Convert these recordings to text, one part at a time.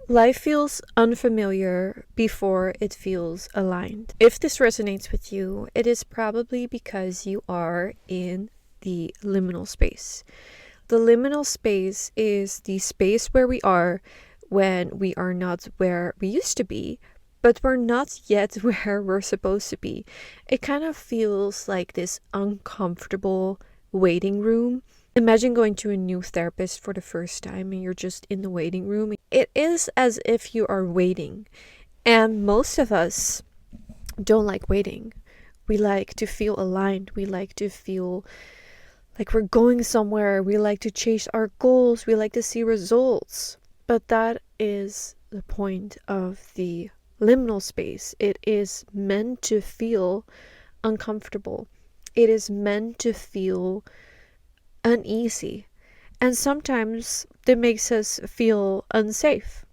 Life feels unfamiliar before it feels aligned. If this resonates with you, it is probably because you are in the liminal space. The liminal space is the space where we are when we are not where we used to be, but we're not yet where we're supposed to be. It kind of feels like this uncomfortable waiting room. Imagine going to a new therapist for the first time and you're just in the waiting room. It is as if you are waiting. And most of us don't like waiting. We like to feel aligned. We like to feel like we're going somewhere. We like to chase our goals. We like to see results. But that is the point of the liminal space. It is meant to feel uncomfortable. It is meant to feel uneasy. And sometimes that makes us feel unsafe.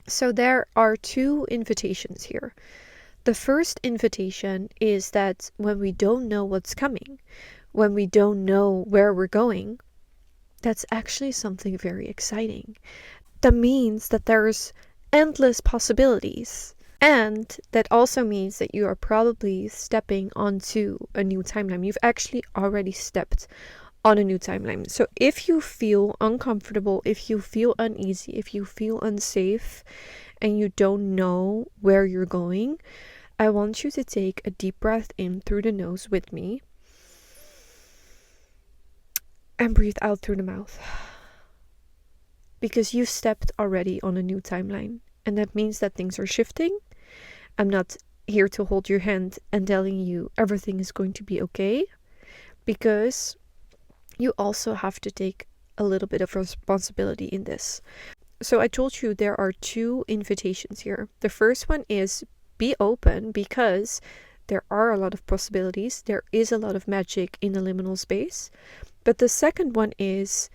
So there are two invitations here. The first invitation is that when we don't know what's coming, when we don't know where we're going, that's actually something very exciting. That means that there's endless possibilities. And that also means that you are probably stepping onto a new timeline. You've actually already stepped on a new timeline. So if you feel uncomfortable, if you feel uneasy, if you feel unsafe, and you don't know where you're going, I want you to take a deep breath in through the nose with me and breathe out through the mouth. Because you've stepped already on a new timeline, and that means that things are shifting. I'm not here to hold your hand and telling you everything is going to be okay, because you also have to take a little bit of responsibility in this. So I told you there are two invitations here. The first one is be open, because there are a lot of possibilities. There is a lot of magic in the liminal space. But the second one is,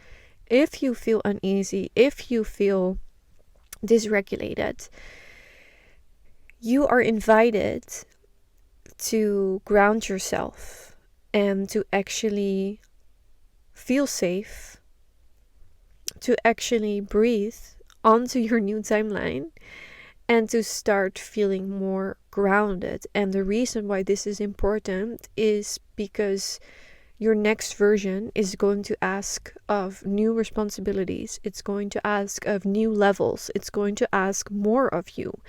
if you feel uneasy, if you feel dysregulated, you are invited to ground yourself and to actually feel safe, to actually breathe onto your new timeline, and to start feeling more grounded. And the reason why this is important is because your next version is going to ask of new responsibilities. It's going to ask of new levels. It's going to ask more of you.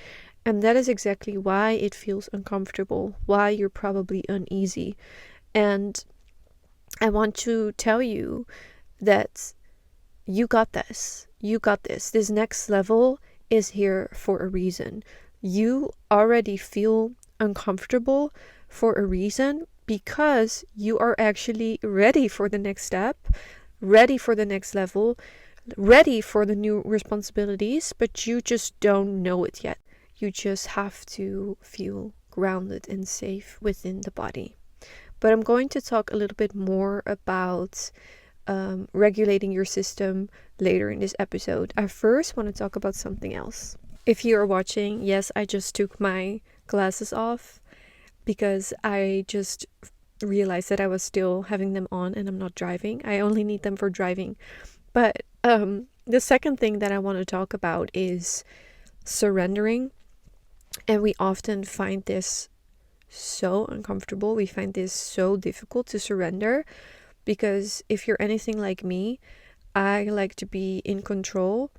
And that is exactly why it feels uncomfortable, why you're probably uneasy. And I want to tell you that you got this. You got this. This next level is here for a reason. You already feel uncomfortable for a reason, because you are actually ready for the next step, ready for the next level, ready for the new responsibilities, but you just don't know it yet. You just have to feel grounded and safe within the body. But I'm going to talk a little bit more about regulating your system later in this episode. I first want to talk about something else. If you are watching, yes, I just took my glasses off because I just realized that I was still having them on and I'm not driving. I only need them for driving. But the second thing that I want to talk about is surrendering. And we often find this so uncomfortable. We find this so difficult to surrender, because if you're anything like me, I like to be in control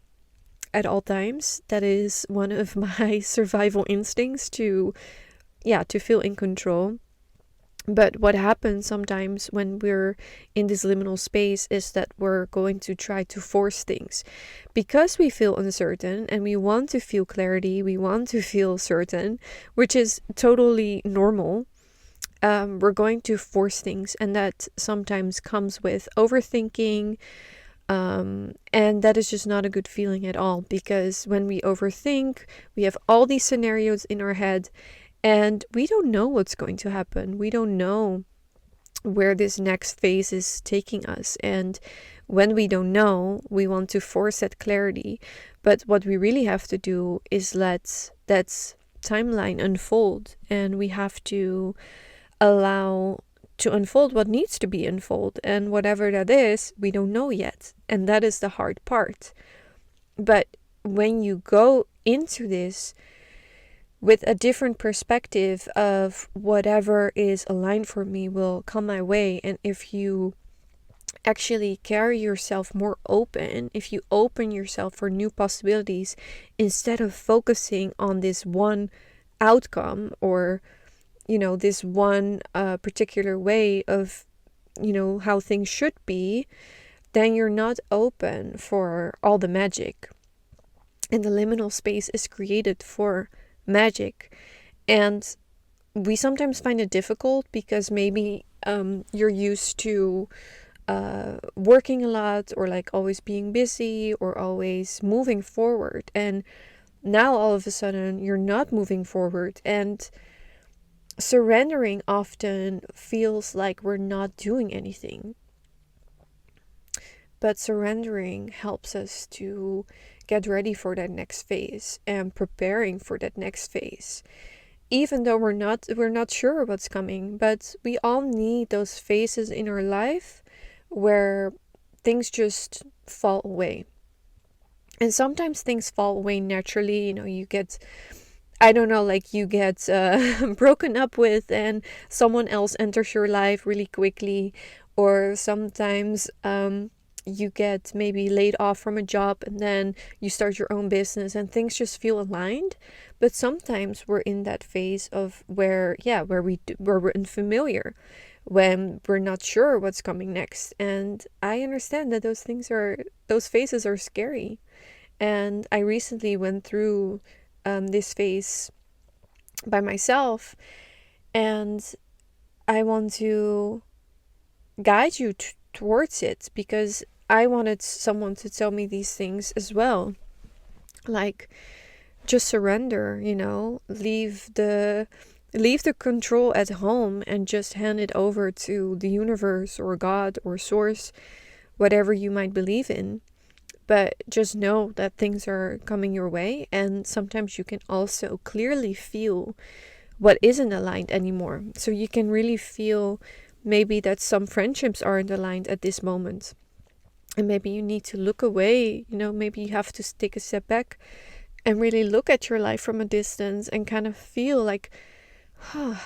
at all times. That is one of my survival instincts, to feel in control. But what happens sometimes when we're in this liminal space is that we're going to try to force things. Because we feel uncertain and we want to feel clarity, we want to feel certain, which is totally normal. We're going to force things, and that sometimes comes with overthinking. And that is just not a good feeling at all, because when we overthink, we have all these scenarios in our head, and we don't know what's going to happen. We don't know where this next phase is taking us. And when we don't know, we want to force that clarity. But what we really have to do is let that timeline unfold, and we have to allow to unfold what needs to be unfold. And whatever that is, we don't know yet. And that is the hard part. But when you go into this with a different perspective of whatever is aligned for me will come my way, and if you actually carry yourself more open, if you open yourself for new possibilities instead of focusing on this one outcome or, this one particular way of, how things should be, then you're not open for all the magic. And the liminal space is created for magic. And we sometimes find it difficult because maybe you're used to working a lot, or like always being busy, or always moving forward. And now all of a sudden you're not moving forward, and surrendering often feels like we're not doing anything. But surrendering helps us to get ready for that next phase and preparing for that next phase. Even though we're not sure what's coming, but we all need those phases in our life where things just fall away. And sometimes things fall away naturally. You get, I don't know, like you get broken up with and someone else enters your life really quickly. Or sometimes you get maybe laid off from a job and then you start your own business and things just feel aligned. But sometimes we're in that phase of where we're unfamiliar, when we're not sure what's coming next. And I understand that those phases are scary. And I recently went through this phase by myself, and I want to guide you towards it because I wanted someone to tell me these things as well. Like, just surrender, leave the control at home and just hand it over to the universe or God or source, whatever you might believe in. But just know that things are coming your way, and sometimes you can also clearly feel what isn't aligned anymore. So you can really feel maybe that some friendships aren't aligned at this moment. And maybe you need to look away, maybe you have to take a step back and really look at your life from a distance and kind of feel like,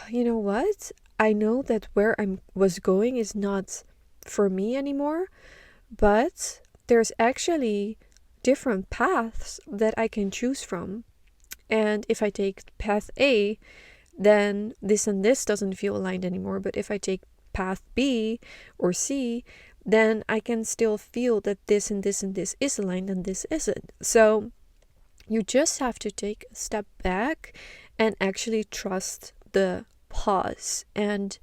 you know what? I know that where I was going is not for me anymore, but there's actually different paths that I can choose from. And if I take path A, then this and this doesn't feel aligned anymore. But if I take path B or C, then I can still feel that this and this and this is aligned and this isn't. So you just have to take a step back and actually trust the pause, and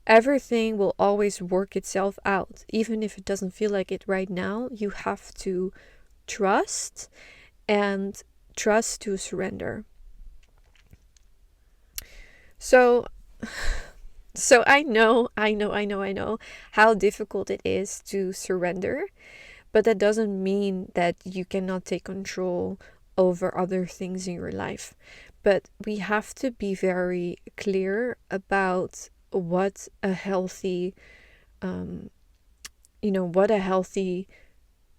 everything will always work itself out. Even if it doesn't feel like it right now, you have to trust, and trust to surrender. So I know how difficult it is to surrender, but that doesn't mean that you cannot take control over other things in your life. But we have to be very clear about what a healthy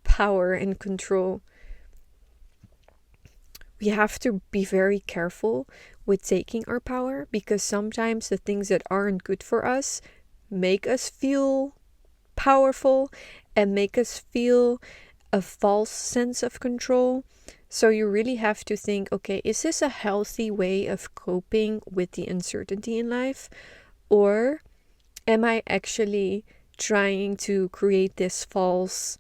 power and control. We have to be very careful with taking our power, because sometimes the things that aren't good for us make us feel powerful and make us feel a false sense of control. So you really have to think, okay, is this a healthy way of coping with the uncertainty in life? Or am I actually trying to create this false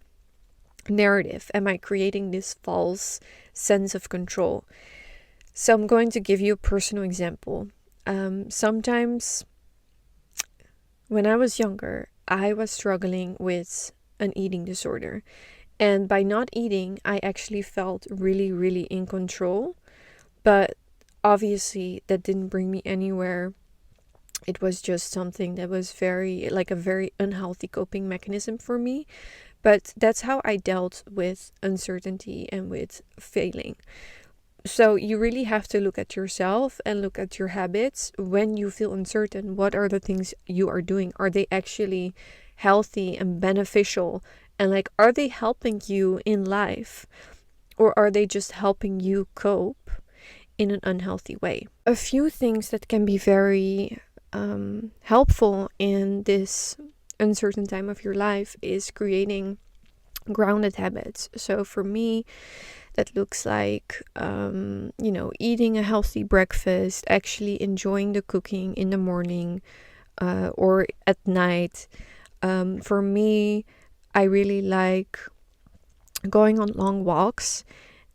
narrative? Am I creating this false sense of control? So I'm going to give you a personal example. Sometimes when I was younger, I was struggling with an eating disorder. And by not eating, I actually felt really, really in control. But obviously, that didn't bring me anywhere. It was just something that was a very unhealthy coping mechanism for me. But that's how I dealt with uncertainty and with failing. So you really have to look at yourself and look at your habits. When you feel uncertain, what are the things you are doing? Are they actually healthy and beneficial? And are they helping you in life? or are they just helping you cope in an unhealthy way? A few things that can be very helpful in this uncertain time of your life is creating grounded habits. So for me, that looks like, eating a healthy breakfast, actually enjoying the cooking in the morning or at night. For me, I really like going on long walks,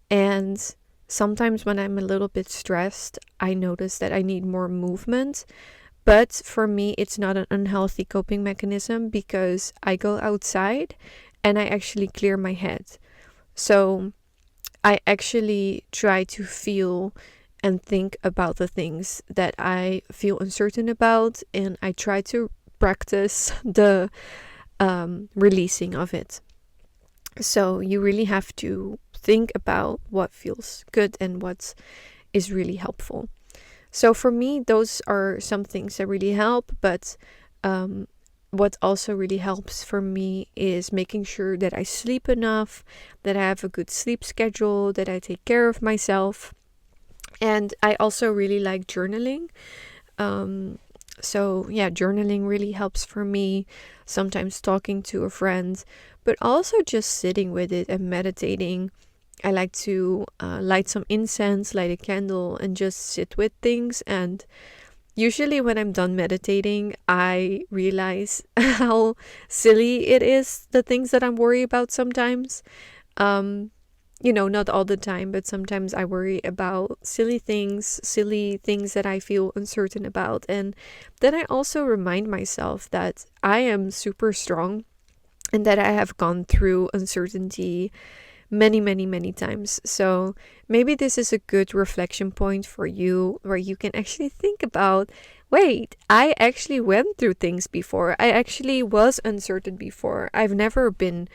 and sometimes when I'm a little bit stressed, I notice that I need more movement. But for me, it's not an unhealthy coping mechanism because I go outside and I actually clear my head. So I actually try to feel and think about the things that I feel uncertain about, and I try to practice the releasing of it. So you really have to think about what feels good and what is really helpful. So for me, those are some things that really help, but what also really helps for me is making sure that I sleep enough, that I have a good sleep schedule, that I take care of myself. And I also really like journaling. So yeah, journaling really helps for me. Sometimes talking to a friend, but also just sitting with it and meditating. I like to light some incense, light a candle, and just sit with things. And usually, when I'm done meditating, I realize how silly it is, the things that I'm worried about sometimes. Um, not all the time, but sometimes I worry about silly things that I feel uncertain about. And then I also remind myself that I am super strong and that I have gone through uncertainty many, many, many times. So maybe this is a good reflection point for you where you can actually think about, wait, I actually went through things before. I actually was uncertain before. I've never been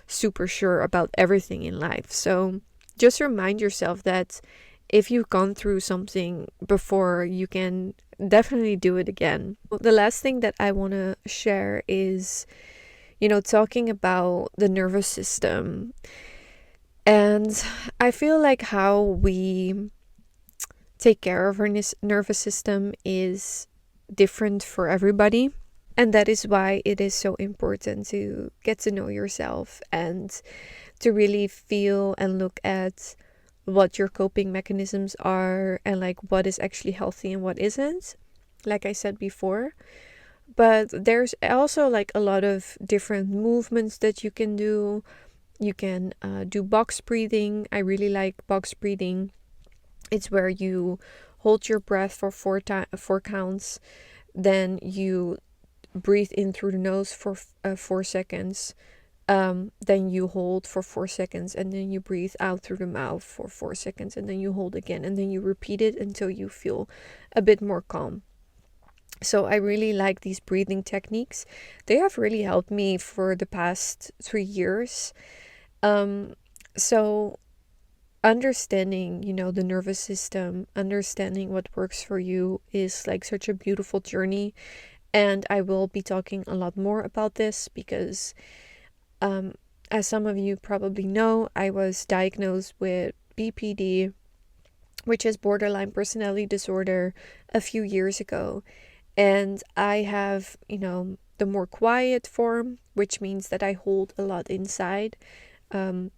super sure about everything in life. So just remind yourself that if you've gone through something before, you can definitely do it again. The last thing that I want to share is, talking about the nervous system. And I feel like how we take care of our nervous system is different for everybody. And that is why it is so important to get to know yourself and to really feel and look at what your coping mechanisms are and like what is actually healthy and what isn't, like I said before. But there's also like a lot of different movements that you can do. You can do box breathing. I really like box breathing. It's where you hold your breath for four counts, then you breathe in through the nose for 4 seconds, then you hold for 4 seconds, and then you breathe out through the mouth for 4 seconds, and then you hold again, and then you repeat it until you feel a bit more calm. So I really like these breathing techniques. They have really helped me for the past 3 years. So understanding, the nervous system, understanding what works for you is like such a beautiful journey. And I will be talking a lot more about this because, as some of you probably know, I was diagnosed with BPD, which is borderline personality disorder, a few years ago. And I have, the more quiet form, which means that I hold a lot inside.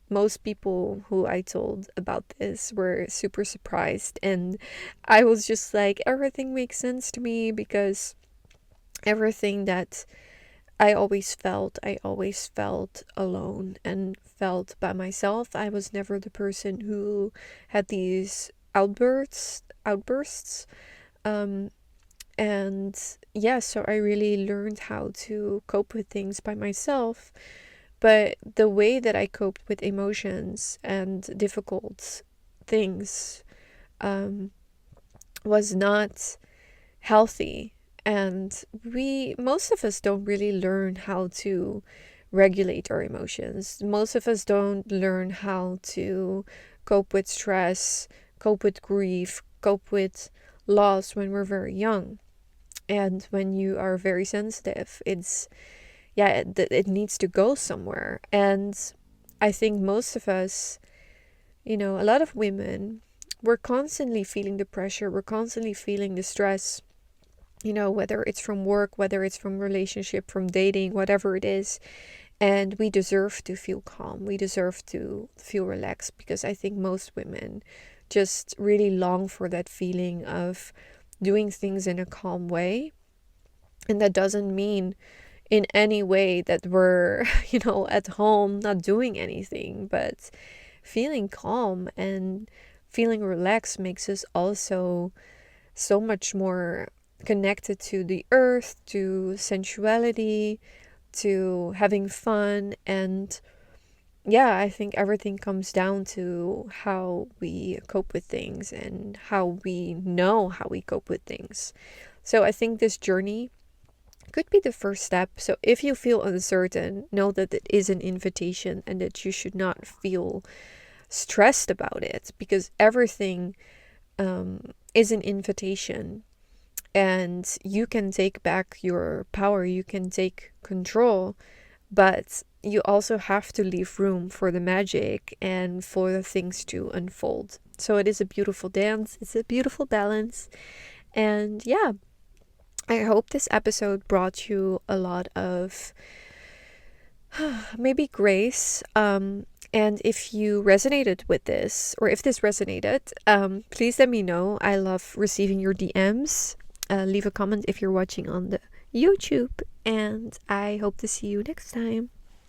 Most people who I told about this were super surprised, and I was just like, everything makes sense to me because everything that I always felt alone and felt by myself. I was never the person who had these outbursts. And yeah, so I really learned how to cope with things by myself. But the way that I coped with emotions and difficult things was not healthy. And most of us don't really learn how to regulate our emotions. Most of us don't learn how to cope with stress, cope with grief, cope with loss when we're very young. And when you are very sensitive, it needs to go somewhere. And I think most of us A lot of women, we're constantly feeling the pressure, we're constantly feeling the stress, whether it's from work, whether it's from relationship, from dating, whatever it is. And we deserve to feel calm. We deserve to feel relaxed, because I think most women just really long for that feeling of doing things in a calm way. And that doesn't mean in any way that we're, at home not doing anything, but feeling calm and feeling relaxed makes us also so much more connected to the earth, to sensuality, to having fun. And yeah, I think everything comes down to how we cope with things and how we know how we cope with things. So I think this journey could be the first step. So if you feel uncertain, know that it is an invitation and that you should not feel stressed about it, because everything is an invitation, and you can take back your power, you can take control, but you also have to leave room for the magic and for the things to unfold. So it is a beautiful dance, it's a beautiful balance. And yeah, I hope this episode brought you a lot of maybe grace. And if you resonated with this, or if this resonated, please let me know. I love receiving your DMs. Leave a comment if you're watching on the YouTube. And I hope to see you next time.